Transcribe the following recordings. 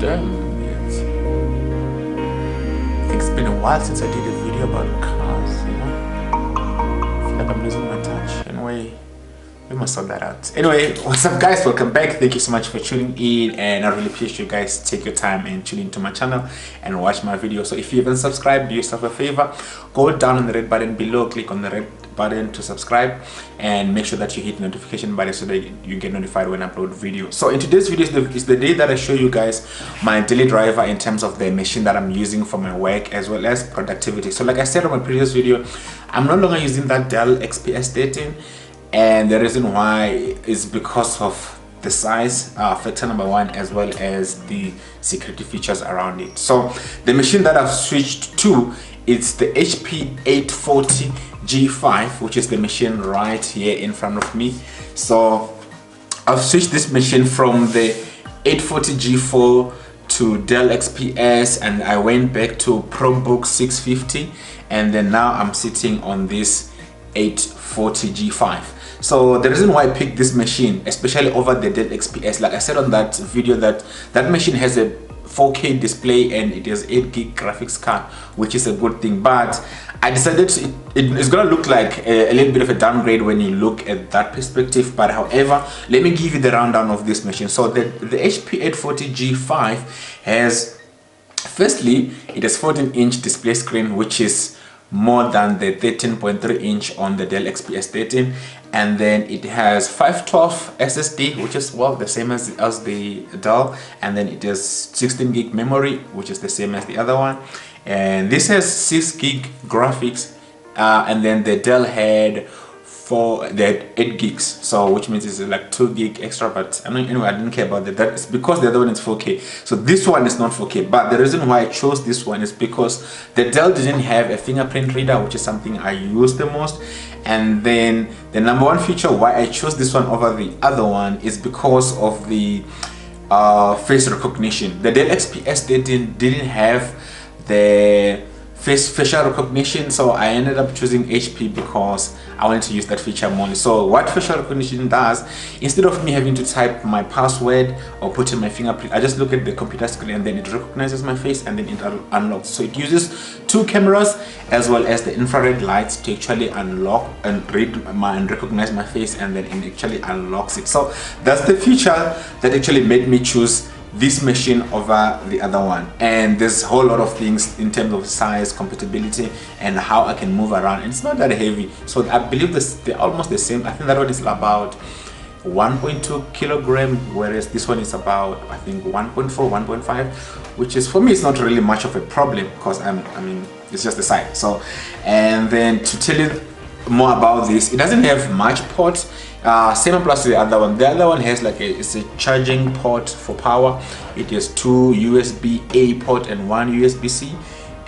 damn it. I think it's been a while since I did a video about cars, you know. I feel like I'm losing my touch. Anyway, we must sort that out. Anyway, what's up guys, welcome back. Thank you so much for tuning in, and I really appreciate you guys take your time and tune into my channel and watch my video. So if you haven't subscribed, do yourself a favor, go down on the red button below, click on the red button to subscribe, and make sure that you hit the notification button so that you get notified when I upload video. So in today's video is the day that I show you guys my daily driver in terms of the machine that I'm using for my work as well as productivity. So like I said on my previous video, I'm no longer using that Dell XPS 13, and the reason why is because of the size, factor number one, as well as the security features around it. So the machine that I've switched to, it's the HP 840 G5, which is the machine right here in front of me. So I've switched this machine from the 840 G4 to Dell XPS, and I went back to ProBook 650, and then now I'm sitting on this 840 G5. So the reason why I picked this machine, especially over the Dell XPS, like I said on that video, that machine has a 4K display and it has 8 gig graphics card, which is a good thing. But I decided it's gonna look like a little bit of a downgrade when you look at that perspective. But however, let me give you the rundown of this machine. So the HP 840 G5 has, firstly, it has 14-inch display screen, which is more than the 13.3 inch on the Dell XPS 13, and then it has 512 SSD, which is, well, the same as the Dell, and then it has 16 gig memory, which is the same as the other one, and this has 6 gig graphics, and then the Dell had 8 gigs, so which means it's like 2 gig extra. But I mean, anyway, I didn't care about that. It's because the other one is 4K, so this one is not 4K. But the reason why I chose this one is because the Dell didn't have a fingerprint reader, which is something I use the most. And then the number one feature why I chose this one over the other one is because of the face recognition. The Dell XPS didn't have the facial recognition, so I ended up choosing HP because I wanted to use that feature more. So what facial recognition does, instead of me having to type my password or put in my fingerprint, I just look at the computer screen and then it recognizes my face and then it unlocks. So it uses 2 cameras as well as the infrared lights to actually unlock and recognize my face, and then it actually unlocks it. So that's the feature that actually made me choose this machine over the other one. And there's a whole lot of things in terms of size, compatibility, and how I can move around. And it's not that heavy, so I believe they're almost the same. I think that one is about 1.2 kilogram, whereas this one is about, I think, 1.4 1.5, which is, for me, it's not really much of a problem because I mean it's just the size. So, and then to tell you more about this, it doesn't have much ports. Same applies to the other one. The other one has like it's a charging port for power. It has 2 USB-A port and 1 USB-C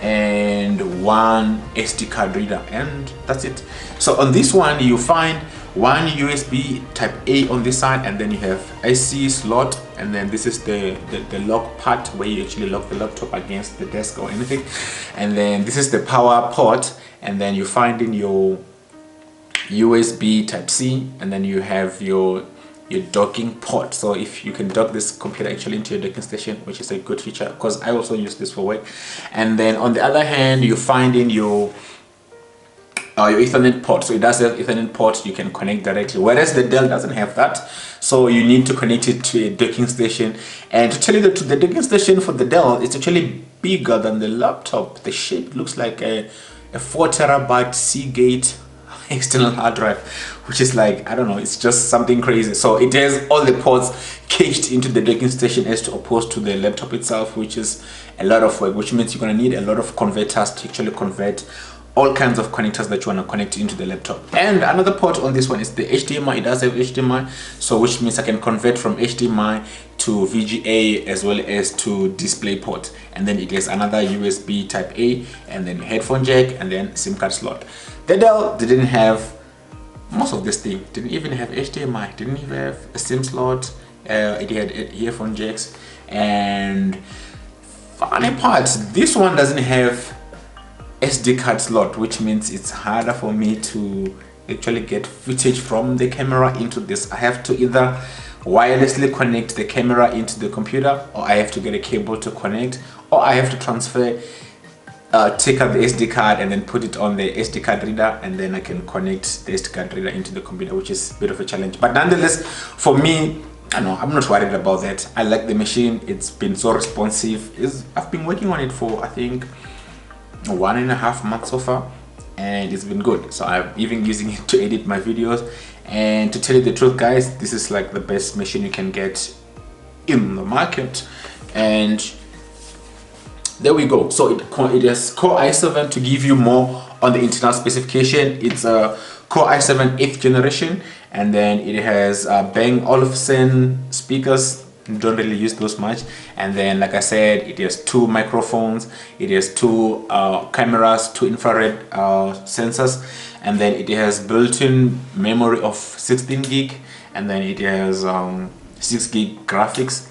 and 1 SD card reader, and that's it. So on this one you find 1 USB type A on this side, and then you have AC slot, and then this is the lock part where you actually lock the laptop against the desk or anything, and then this is the power port, and then you find in your USB type C, and then you have your docking port. So if you can dock this computer actually into your docking station, which is a good feature because I also use this for work. And then on the other hand, you find in your Ethernet port. So it does have Ethernet port you can connect directly, whereas the Dell doesn't have that, so you need to connect it to a docking station. And to tell you that, the docking station for the Dell, it's actually bigger than the laptop. The shape looks like a 4 terabyte Seagate external hard drive, which is like, I don't know, it's just something crazy. So it has all the ports caged into the docking station as opposed to the laptop itself, which is a lot of work, which means you're going to need a lot of converters to actually convert all kinds of connectors that you want to connect into the laptop. And another port on this one is the HDMI. It does have HDMI, so which means I can convert from HDMI to VGA as well as to DisplayPort. And then it has another USB type A, and then headphone jack, and then SIM card slot. The Dell didn't have most of this thing. Didn't even have HDMI, didn't even have a SIM slot. It had earphone jacks, and funny part, this one doesn't have SD card slot, which means it's harder for me to actually get footage from the camera into this. I have to either wirelessly connect the camera into the computer, or I have to get a cable to connect, or I have to transfer take out the SD card and then put it on the SD card reader, and then I can connect the SD card reader into the computer, which is a bit of a challenge. But nonetheless, for me, I know I'm not worried about that. I like the machine. It's been so responsive. I've been working on it for I think 1.5 months so far, and it's been good. So I'm even using it to edit my videos. And to tell you the truth, guys, this is like the best machine you can get in the market. And there we go. So it has Core i7. To give you more on the internal specification, it's a Core i7 8th generation, and then it has Bang Olufsen speakers. Don't really use those much. And then, like I said, it has 2 microphones, it has 2 cameras, 2 infrared sensors, and then it has built-in memory of 16 gig, and then it has 6 gig graphics.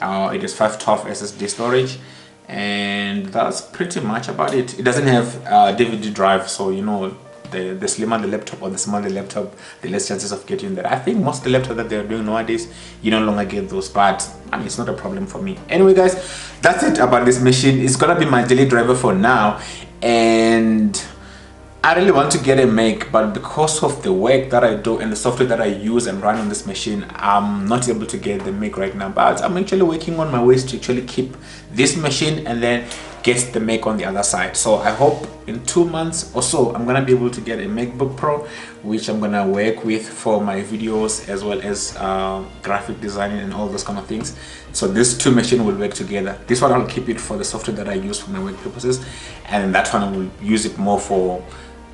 It has 512 SSD storage, and that's pretty much about it. It doesn't have DVD drive, so you know, the slimmer the laptop or the smaller the laptop, the less chances of getting that. I think most of the laptops that they're doing nowadays, you no longer get those, but I mean, it's not a problem for me. Anyway, guys, that's it about this machine. It's gonna be my daily driver for now, and I really want to get a Mac, but because of the work that I do and the software that I use and run on this machine, I'm not able to get the Mac right now. But I'm actually working on my ways to actually keep this machine and then get the Mac on the other side. So I hope in 2 months or so I'm gonna be able to get a MacBook Pro, which I'm gonna work with for my videos as well as graphic designing and all those kind of things. So these 2 machines will work together. This one I'll keep it for the software that I use for my work purposes, and that one I will use it more for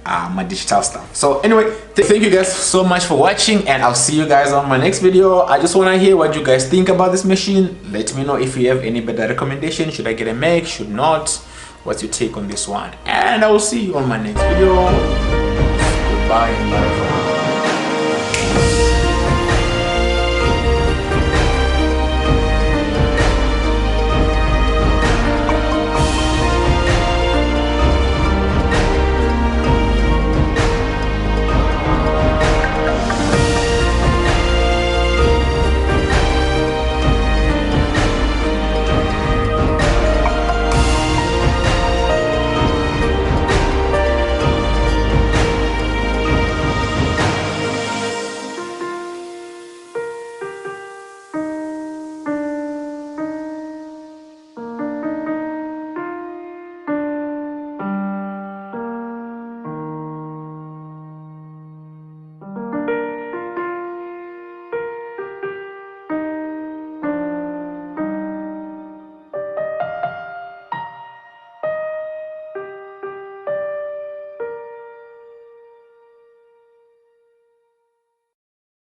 my digital stuff. So anyway, thank you guys so much for watching, and I'll see you guys on my next video. I just want to hear what you guys think about this machine. Let me know if you have any better recommendation. Should I get a Mac? Should not? What's your take on this one? And I will see you on my next video. Goodbye and bye.